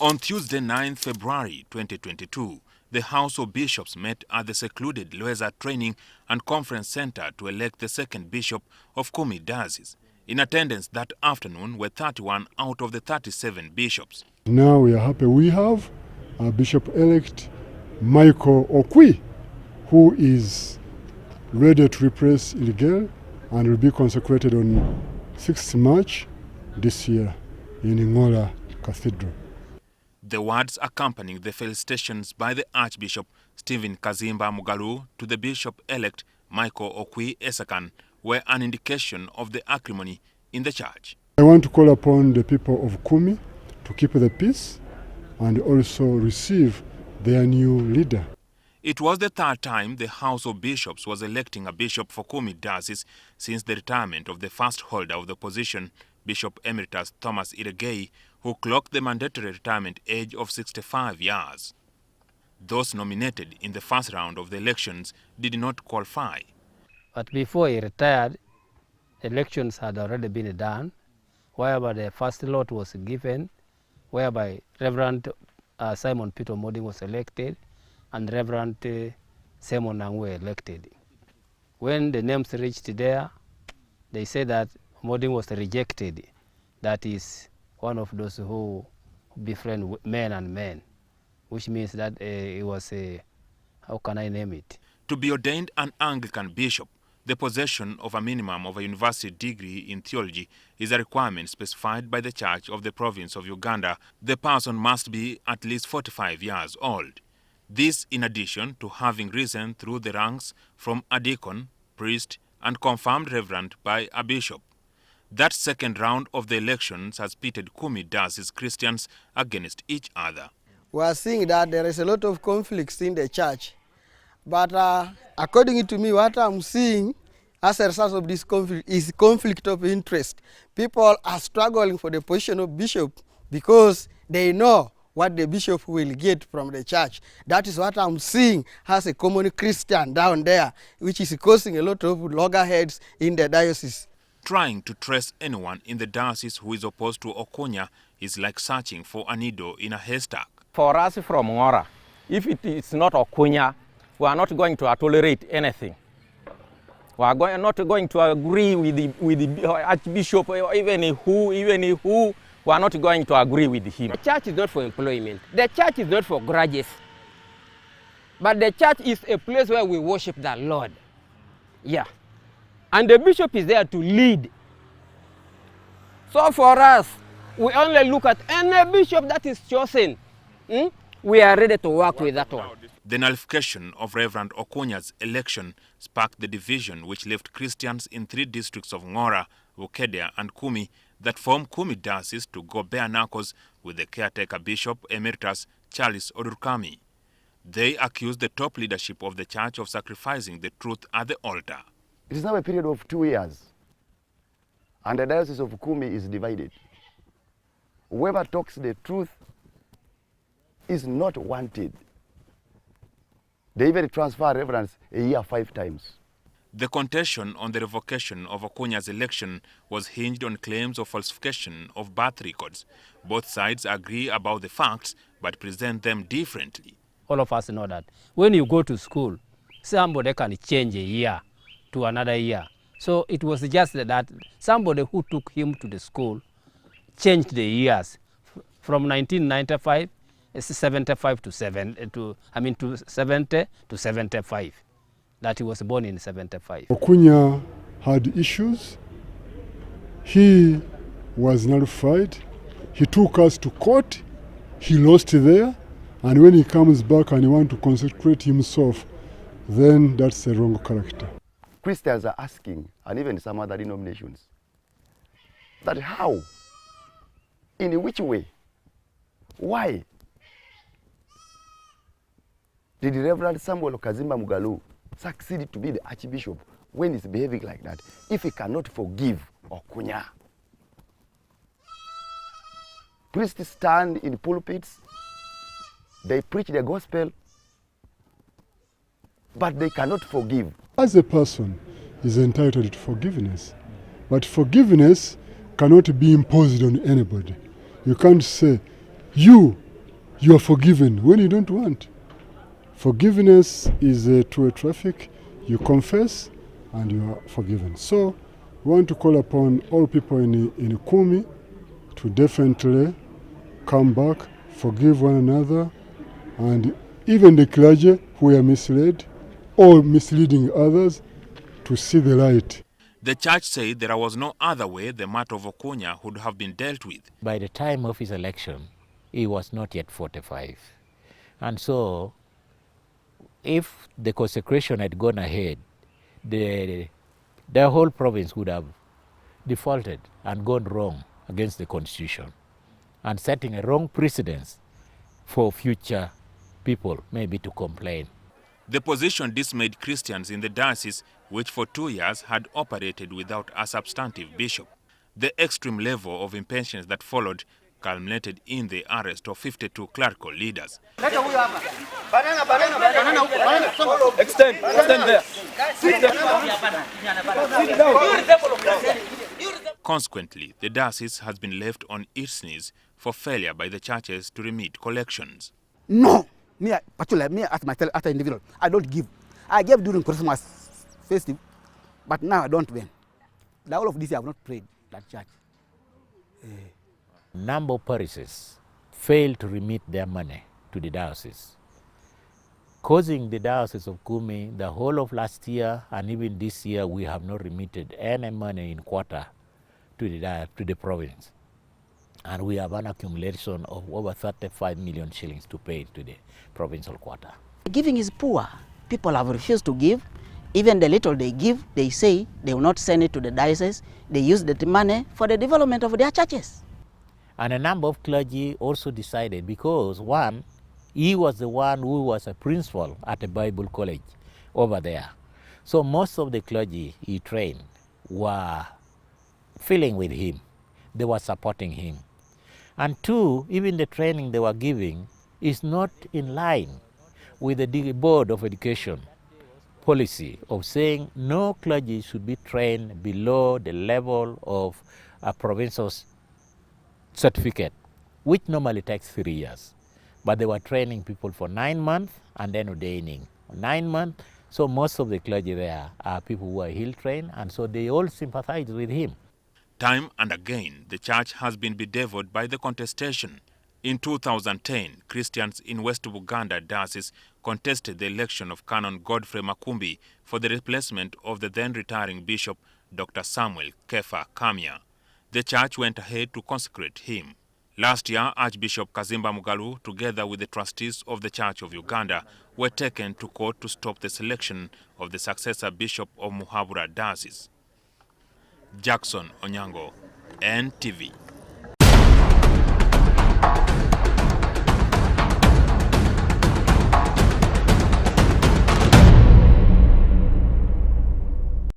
On Tuesday, 9 February 2022, the House of Bishops met at the secluded Loeza Training and Conference Center to elect the second bishop of Kumi diocese. In attendance that afternoon were 31 out of the 37 bishops. Now we are happy we have our Bishop-elect Michael CoU, who is ready to replace Ilgel and will be consecrated on 6th March this year in Ngola Cathedral. The words accompanying the felicitations by the Archbishop Stephen Kazimba Mugalu to the Bishop-elect Michael CoU Esakan were an indication of the acrimony in the church. I want to call upon the people of Kumi to keep the peace and also receive their new leader. It was the third time the House of Bishops was electing a bishop for Kumi diocese since the retirement of the first holder of the position, Bishop Emeritus Thomas Iregei, who clocked the mandatory retirement age of 65 years. Those nominated in the first round of the elections did not qualify. But before he retired, elections had already been done, whereby the first lot was given, whereby Reverend Simon Peter Moding was elected and Reverend Simon Nangwe elected. When the names reached there, they said that Moding was rejected. That is one of those who befriend men and men, which means that he was a, how can I name it? To be ordained an Anglican bishop, the possession of a minimum of a university degree in theology is a requirement specified by the Church of the Province of Uganda. The person must be at least 45 years old. This in addition to having risen through the ranks from a deacon, priest, and confirmed reverend by a bishop. That second round of the elections has pitted Kumi diocese Christians against each other. We are seeing that there is a lot of conflicts in the church. But according to me, what I'm seeing as a result of this conflict is conflict of interest. People are struggling for the position of bishop because they know what the bishop will get from the church. That is what I'm seeing as a common Christian down there, which is causing a lot of loggerheads in the diocese. Trying to trace anyone in the diocese who is opposed to Okunya is like searching for a needle in a haystack. For us from Ngora, if it is not Okunya, we are not going to tolerate anything. We are not going to agree with the Archbishop, even who, we are not going to agree with him. The church is not for employment. The church is not for grudges. But the church is a place where we worship the Lord. Yeah. And the bishop is there to lead. So for us, we only look at any bishop that is chosen. We are ready to work with that one. The nullification of Reverend Okunya's election sparked the division which left Christians in 3 districts of Ngora, Bukedea and Kumi that form Kumi diocese to go bare knuckles with the caretaker Bishop Emeritus Charles Odurkami. They accused the top leadership of the church of sacrificing the truth at the altar. It is now a period of 2 years, and the diocese of Kumi is divided. Whoever talks the truth is not wanted. They even transfer reverends a year 5 times. The contention on the revocation of Okunya's election was hinged on claims of falsification of birth records. Both sides agree about the facts, but present them differently. All of us know that when you go to school, somebody can change a year to another year. So it was just that somebody who took him to the school changed the years from 1995, 75 to 70 to 75. That he was born in 75. Okunya had issues. He was nullified. He took us to court. He lost there. And when he comes back and he wants to consecrate himself, then that's the wrong character. Christians are asking, and even some other denominations, that how? In which way? Why did Reverend Samuel Kazimba Mugalu succeed to be the Archbishop when he's behaving like that, if he cannot forgive Okunya? Priests stand in pulpits, they preach the gospel, but they cannot forgive. As a person is entitled to forgiveness, but forgiveness cannot be imposed on anybody. You can't say, you you are forgiven when you don't want. Forgiveness is to a traffic. You confess and you are forgiven. So we want to call upon all people in Kumi to definitely come back, forgive one another, and even the clergy who are misled or misleading others to see the light. The church said there was no other way the matter of Okunya would have been dealt with. By the time of his election, he was not yet 45. And so, if the consecration had gone ahead, the whole province would have defaulted and gone wrong against the constitution and setting a wrong precedence for future people maybe to complain. The position dismayed Christians in the diocese, which for 2 years had operated without a substantive bishop. The extreme level of impatience that followed culminated in the arrest of 52 clerical leaders. Extend there. Consequently, the diocese has been left on its knees for failure by the churches to remit collections. No, particularly me as myself as an individual, I don't give. I gave during Christmas festive, but now I don't win. The whole of this year I have not prayed that church. Number of parishes failed to remit their money to the diocese, causing the diocese of Kumi the whole of last year and even this year we have not remitted any money in quarter to the province. And we have an accumulation of over 35 million shillings to pay to the provincial quarter. Giving is poor. People have refused to give. Even the little they give, they say they will not send it to the diocese. They use the money for the development of their churches. And a number of clergy also decided, because one, he was the one who was a principal at a Bible college over there. So most of the clergy he trained were feeling with him. They were supporting him. And two, even the training they were giving is not in line with the Board of Education policy of saying no clergy should be trained below the level of a provincial certificate, which normally takes 3 years. But they were training people for 9 months and then ordaining. 9 months, so most of the clergy there are people who are hill-trained, and so they all sympathize with him. Time and again, the church has been bedeviled by the contestation. In 2010, Christians in West Buganda diocese contested the election of Canon Godfrey Makumbi for the replacement of the then retiring Bishop Dr. Samuel Kefa Kamya. The church went ahead to consecrate him. Last year, Archbishop Kazimba Mugalu, together with the trustees of the Church of Uganda, were taken to court to stop the selection of the successor bishop of Muhabura diocese. Jackson Onyango, NTV.